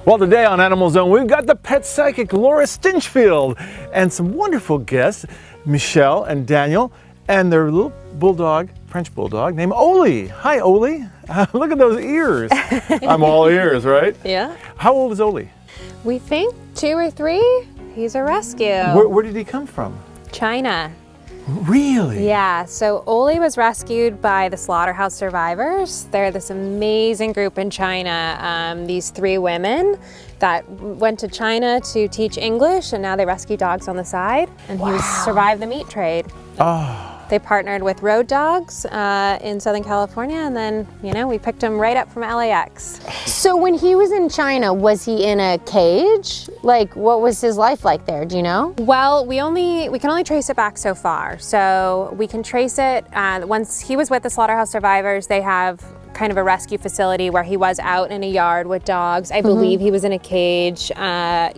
Well, today on Animal Zone, we've got the pet psychic Laura Stinchfield and some wonderful guests, Michelle and Daniel, and their little bulldog, French bulldog, named Olee. Hi, Olee. Look at those ears. I'm all ears, right? Yeah. How old is Olee? We think 2 or 3. He's a rescue. Where did he come from? China. Really? Yeah, so Olee was rescued by the slaughterhouse survivors. They're this amazing group in China. These 3 women that went to China to teach English, and now they rescue dogs on the side, and he survived the meat trade. Oh. They partnered with road dogs in Southern California, and then, we picked him right up from LAX. So when he was in China, was he in a cage? Like, what was his life like there? Do you know? Well, we can only trace it back so far. So we can trace it, once he was with the slaughterhouse survivors, they have kind of a rescue facility where he was out in a yard with dogs. I believe he was in a cage, at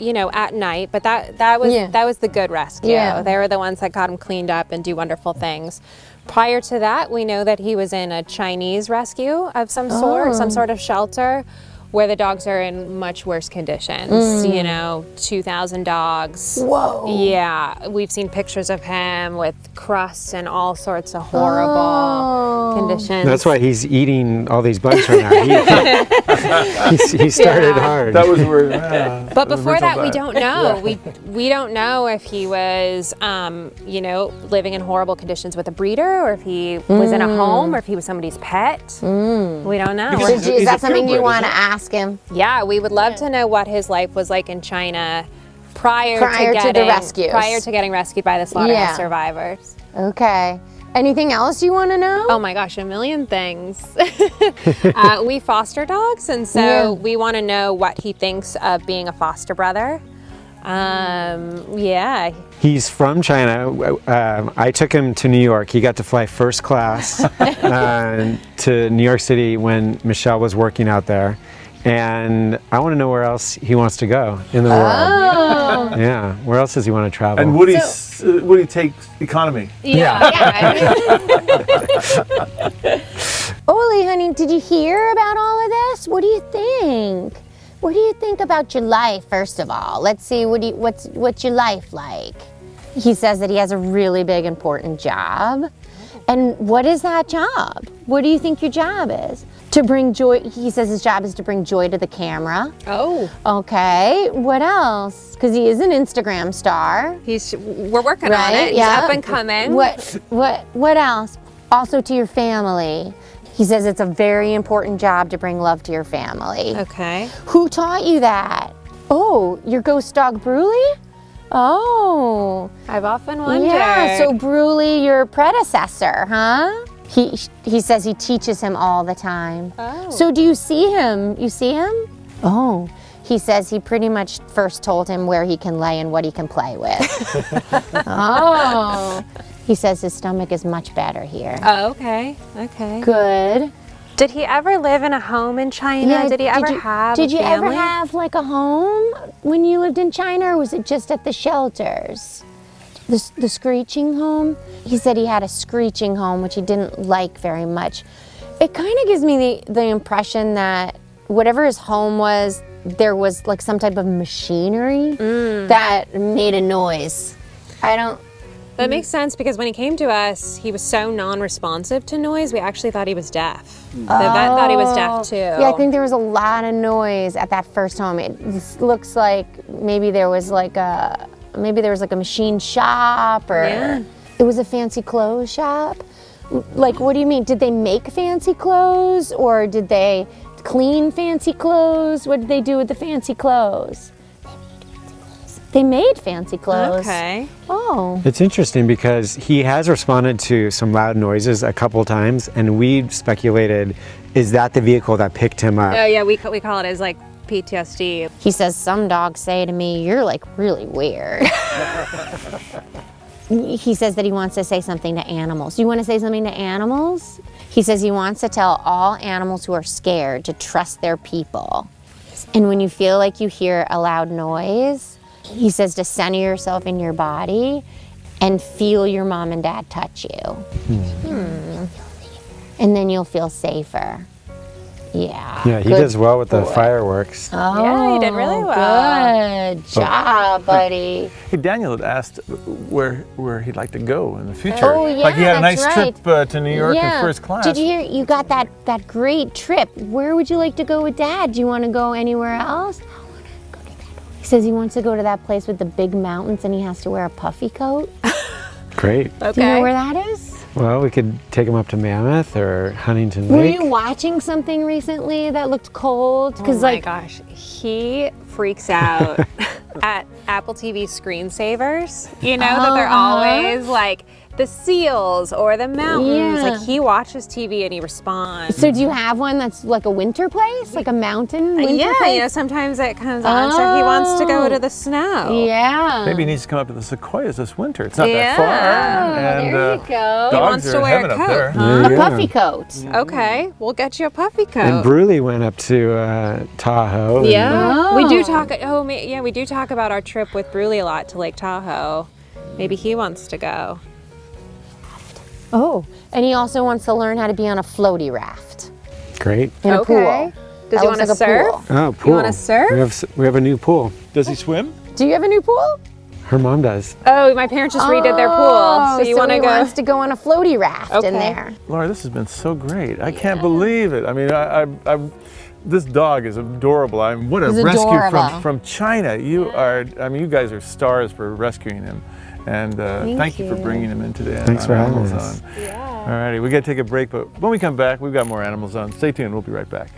night, but that was the good rescue. Yeah. They were the ones that got him cleaned up and do wonderful things. Prior to that, we know that he was in a Chinese rescue of some sort, some sort of shelter, where the dogs are in much worse conditions, 2,000 dogs. Whoa. Yeah, we've seen pictures of him with crusts and all sorts of horrible conditions. That's why he's eating all these bugs right now. He started hard. That was where. But before that, we don't know. Yeah. We don't know if he was, living in horrible conditions with a breeder, or if he was in a home, or if he was somebody's pet. We don't know. Because Is that something you purebred, want to isn't it? ask him? Yeah, we would love to know what his life was like in China prior to the rescues. Prior to getting rescued by the slaughterhouse survivors. Okay. Anything else you want to know? Oh my gosh, a million things. We foster dogs, and so we want to know what he thinks of being a foster brother. He's from China. I took him to New York. He got to fly first class to New York City when Michelle was working out there. And I want to know where else he wants to go in the world. Yeah, where else does he want to travel? And would he take economy? Olee, honey, did you hear about all of this? What do you think? What do you think about your life, first of all? Let's see, what's your life like? He says that he has a really big, important job. And what is that job? What do you think your job is? To bring joy. He says his job is to bring joy to the camera. Oh. Okay, what else? Because he is an Instagram star. We're working on it. He's up and coming. What else? Also to your family. He says it's a very important job to bring love to your family. Okay. Who taught you that? Oh, your ghost dog Bruley? Oh. I've often wondered. Yeah, so Bruley, your predecessor, huh? He says he teaches him all the time. Oh. So do you see him? You see him? Oh. He says he pretty much first told him where he can lay and what he can play with. Oh. He says his stomach is much better here. Oh, okay. Okay. Good. Did he ever live in a home in China? Yeah, did he ever have Did you a family? ever have like a home when you lived in China, or was it just at the shelters? The screeching home? He said he had a screeching home, which he didn't like very much. It kind of gives me the impression that whatever his home was, there was like some type of machinery that made a noise. That makes sense, because when he came to us, he was so non-responsive to noise, we actually thought he was deaf. The vet thought he was deaf too. Yeah, I think there was a lot of noise at that first home. It looks like maybe there was like a machine shop, or it was a fancy clothes shop. Like, what do you mean? Did they make fancy clothes, or did they clean fancy clothes? What did they do with the fancy clothes? They made fancy clothes. Okay. Oh. It's interesting because he has responded to some loud noises a couple times, and we speculated, is that the vehicle that picked him up? Oh yeah, we call it as like PTSD. He says, some dogs say to me, you're like really weird. He says that he wants to say something to animals. You want to say something to animals? He says he wants to tell all animals who are scared to trust their people. And when you feel like you hear a loud noise, he says to center yourself in your body and feel your mom and dad touch you. And then you'll feel safer. Yeah. Yeah, he good does well with the boy. fireworks. Oh, Yeah, he did really well. Good job, buddy. Hey, Daniel had asked where he'd like to go in the future. Oh, yeah, like he had a nice that's right. trip to New York in first class. Did you hear you got that great trip? Where would you like to go with Dad? Do you want to go anywhere else? He says he wants to go to that place with the big mountains and he has to wear a puffy coat. Great. Okay. Do you know where that is? Well, we could take him up to Mammoth or Huntington Were Lake. you watching something recently that looked cold? Oh Because my gosh, he freaks out at Apple TV screensavers. You know that they're always like the seals or the mountains. Yeah. Like he watches TV and he responds. So do you have one that's like a winter place, like a mountain winter Yeah, place? you know, sometimes it comes on, so he wants to go to the snow. Yeah. Maybe he needs to come up to the Sequoias this winter. It's not Yeah. that far. And there you go. dogs He wants to are wear a heaven up coat, there. huh? There you A go. puffy coat. Okay, we'll get you a puffy coat. And Bruley went up to Tahoe. and- Yeah, we do Oh. talk. Yeah, we do talk about our trip with Bruley a lot to Lake Tahoe. Maybe he wants to go. Oh, and he also wants to learn how to be on a floaty raft Great. in a Okay. pool. Does That he looks want to like a surf? pool. Oh, pool. wanna surf? We have a new pool. Does he swim? Do you have a new pool? Her mom does. Oh, my parents just redid their pool. So you want to he go? wants to go on a floaty raft in Okay. there. Laura, this has been so great. I can't believe it. I mean, this dog is adorable. What a He's rescue adorable. from China. You are. I mean, you guys are stars for rescuing him. And thank you for bringing him in today. Thanks on for having Animals us. On. All righty, we got to take a break, but when we come back, we've got more Animals On. Stay tuned. We'll be right back.